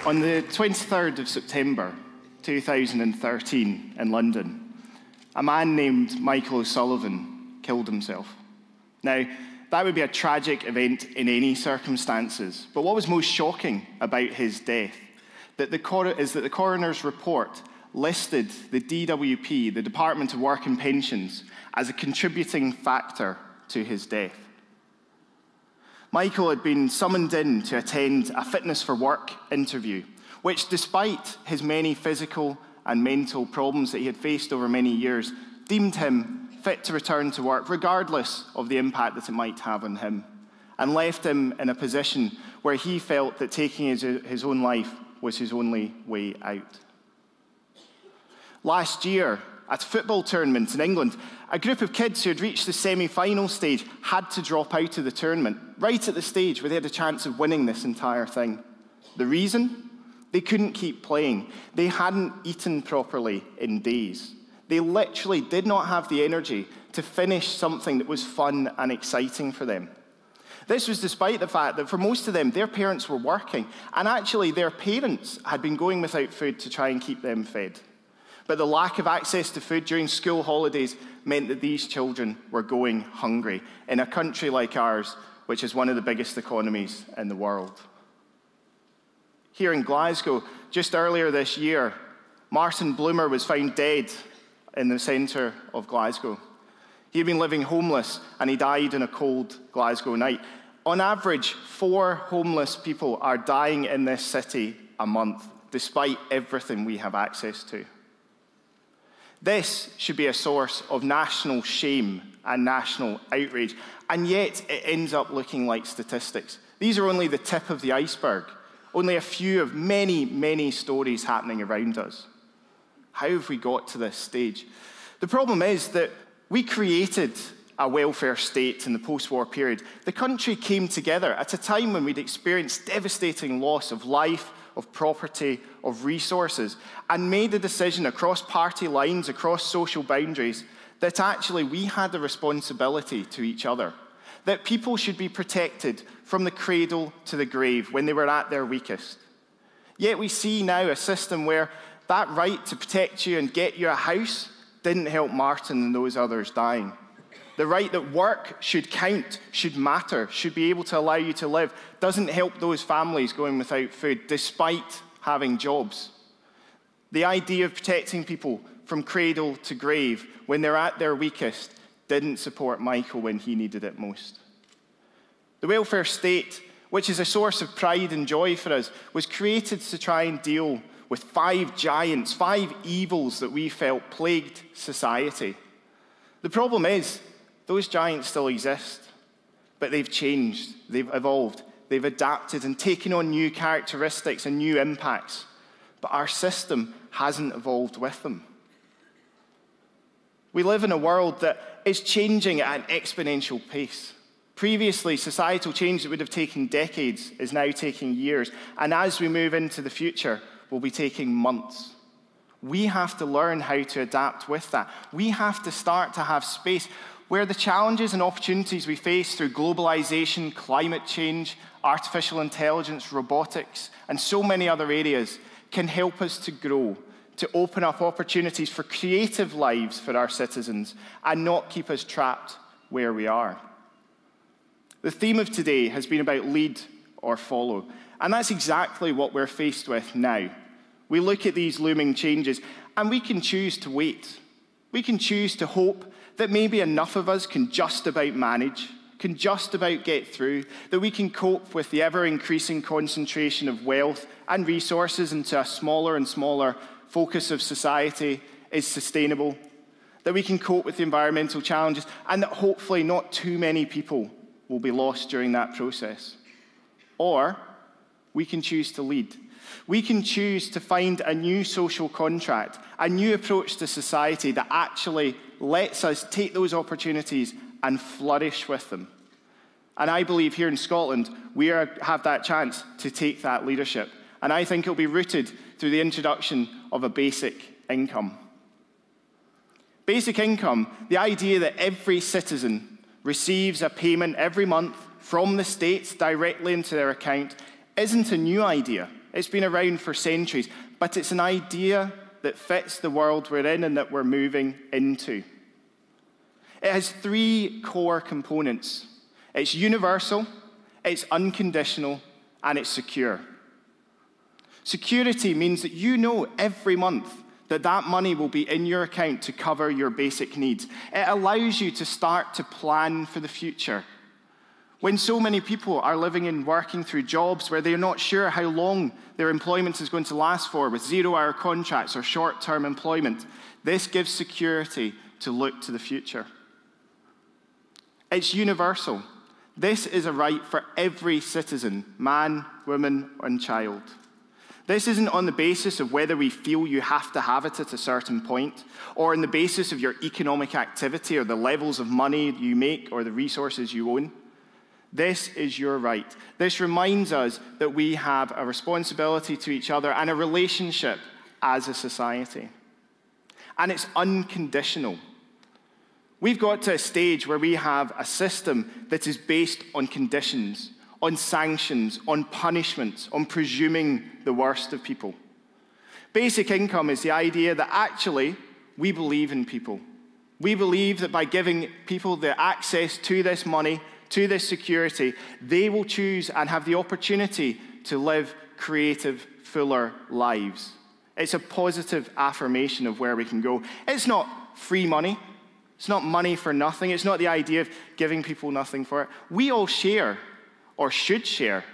On the 23rd of September 2013 in London, a man named Michael O'Sullivan killed himself. Now, that would be a tragic event in any circumstances, but what was most shocking about his death is that the coroner's report listed the DWP, the Department of Work and Pensions, as a contributing factor to his death. Michael had been summoned in to attend a fitness for work interview, which, despite his many physical and mental problems that he had faced over many years, deemed him fit to return to work, regardless of the impact that it might have on him, and left him in a position where he felt that taking his own life was his only way out. Last year, at a football tournament in England, a group of kids who had reached the semi-final stage had to drop out of the tournament, right at the stage where they had a chance of winning this entire thing. The reason? They couldn't keep playing. They hadn't eaten properly in days. They literally did not have the energy to finish something that was fun and exciting for them. This was despite the fact that for most of them, their parents were working, and actually their parents had been going without food to try and keep them fed. But the lack of access to food during school holidays meant that these children were going hungry in a country like ours, which is one of the biggest economies in the world. Here in Glasgow, just earlier this year, Martin Bloomer was found dead in the centre of Glasgow. He had been living homeless, and he died on a cold Glasgow night. On average, 4 homeless people are dying in this city a month, despite everything we have access to. This should be a source of national shame and national outrage, and yet it ends up looking like statistics. These are only the tip of the iceberg, only a few of many, many stories happening around us. How have we got to this stage? The problem is that we created a welfare state in the post-war period. The country came together at a time when we'd experienced devastating loss of life, of property, of resources, and made a decision across party lines, across social boundaries, that actually we had a responsibility to each other, that people should be protected from the cradle to the grave when they were at their weakest. Yet we see now a system where that right to protect you and get you a house didn't help Martin and those others dying. The right that work should count, should matter, should be able to allow you to live, doesn't help those families going without food, despite having jobs. The idea of protecting people from cradle to grave when they're at their weakest didn't support Michael when he needed it most. The welfare state, which is a source of pride and joy for us, was created to try and deal with 5 giants, 5 evils that we felt plagued society. The problem is, those giants still exist, but they've changed, they've evolved, they've adapted and taken on new characteristics and new impacts, but our system hasn't evolved with them. We live in a world that is changing at an exponential pace. Previously, societal change that would have taken decades is now taking years, and as we move into the future, will be taking months. We have to learn how to adapt with that. We have to start to have space where the challenges and opportunities we face through globalization, climate change, artificial intelligence, robotics, and so many other areas can help us to grow, to open up opportunities for creative lives for our citizens and not keep us trapped where we are. The theme of today has been about lead or follow, and that's exactly what we're faced with now. We look at these looming changes, and we can choose to wait. We can choose to hope that maybe enough of us can just about manage, can just about get through, that we can cope with the ever-increasing concentration of wealth and resources into a smaller and smaller focus of society is sustainable, that we can cope with the environmental challenges, and that hopefully not too many people will be lost during that process. Or we can choose to lead. We can choose to find a new social contract, a new approach to society that actually lets us take those opportunities and flourish with them. And I believe here in Scotland, we have that chance to take that leadership. And I think it'll be rooted through the introduction of a basic income. Basic income, the idea that every citizen receives a payment every month from the state directly into their account, isn't a new idea. It's been around for centuries, but it's an idea that fits the world we're in and that we're moving into. It has three core components. It's universal, it's unconditional, and it's secure. Security means that you know every month that that money will be in your account to cover your basic needs. It allows you to start to plan for the future. When so many people are living and working through jobs where they're not sure how long their employment is going to last for, with zero-hour contracts or short-term employment, this gives security to look to the future. It's universal. This is a right for every citizen, man, woman, and child. This isn't on the basis of whether we feel you have to have it at a certain point, or on the basis of your economic activity or the levels of money you make or the resources you own. This is your right. This reminds us that we have a responsibility to each other and a relationship as a society. And it's unconditional. We've got to a stage where we have a system that is based on conditions, on sanctions, on punishments, on presuming the worst of people. Basic income is the idea that actually we believe in people. We believe that by giving people the access to this money, to this security, they will choose and have the opportunity to live creative, fuller lives. It's a positive affirmation of where we can go. It's not free money. It's not money for nothing. It's not the idea of giving people nothing for it. We all share, or should share,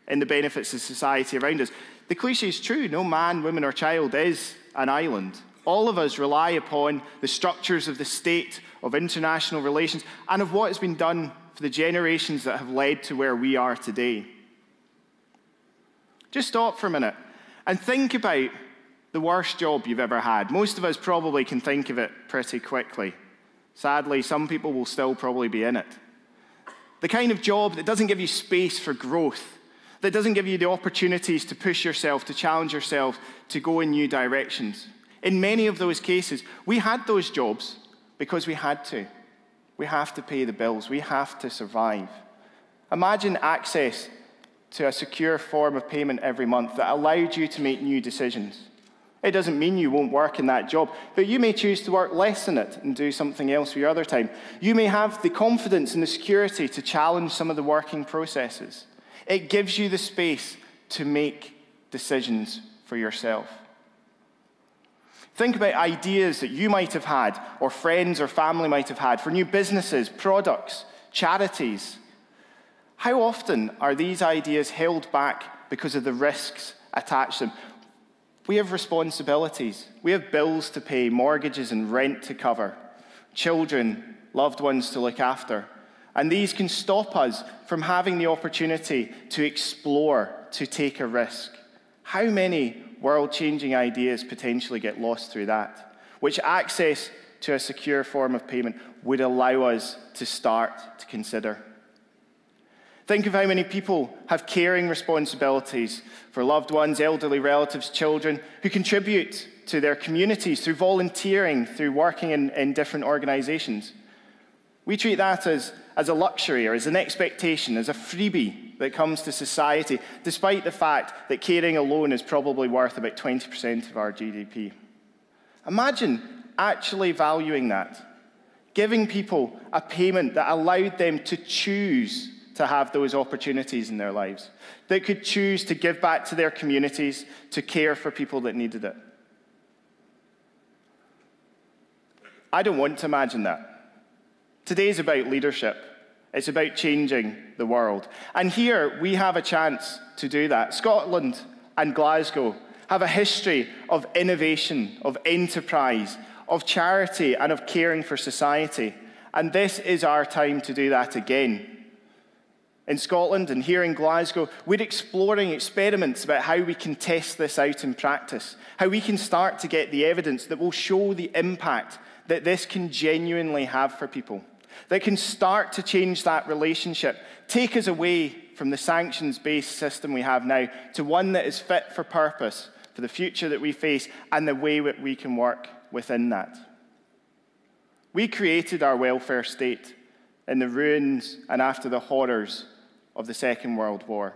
in the benefits of society around us. The cliche is true. No man, woman, or child is an island. All of us rely upon the structures of the state, of international relations, and of what has been done for the generations that have led to where we are today. Just stop for a minute and think about the worst job you've ever had. Most of us probably can think of it pretty quickly. Sadly, some people will still probably be in it. The kind of job that doesn't give you space for growth, that doesn't give you the opportunities to push yourself, to challenge yourself, to go in new directions. In many of those cases, we had those jobs because we had to. We have to pay the bills. We have to survive. Imagine access to a secure form of payment every month that allowed you to make new decisions. It doesn't mean you won't work in that job, but you may choose to work less in it and do something else for your other time. You may have the confidence and the security to challenge some of the working processes. It gives you the space to make decisions for yourself. Think about ideas that you might have had, or friends or family might have had, for new businesses, products, charities. How often are these ideas held back because of the risks attached to them? We have responsibilities. We have bills to pay, mortgages and rent to cover, children, loved ones to look after. And these can stop us from having the opportunity to explore, to take a risk. How many world-changing ideas potentially get lost through that, which access to a secure form of payment would allow us to start to consider? Think of how many people have caring responsibilities for loved ones, elderly relatives, children, who contribute to their communities through volunteering, through working in different organizations. We treat that as a luxury or as an expectation, as a freebie that comes to society, despite the fact that caring alone is probably worth about 20% of our GDP. Imagine actually valuing that, giving people a payment that allowed them to choose to have those opportunities in their lives, that could choose to give back to their communities, to care for people that needed it. I don't want to imagine that. Today's about leadership. It's about changing the world. And here we have a chance to do that. Scotland and Glasgow have a history of innovation, of enterprise, of charity, and of caring for society. And this is our time to do that again. In Scotland and here in Glasgow, we're exploring experiments about how we can test this out in practice, how we can start to get the evidence that will show the impact that this can genuinely have for people, that can start to change that relationship, take us away from the sanctions-based system we have now to one that is fit for purpose, for the future that we face, and the way that we can work within that. We created our welfare state in the ruins and after the horrors of the Second World War.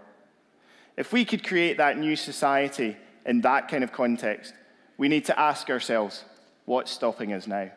If we could create that new society in that kind of context, we need to ask ourselves, what's stopping us now?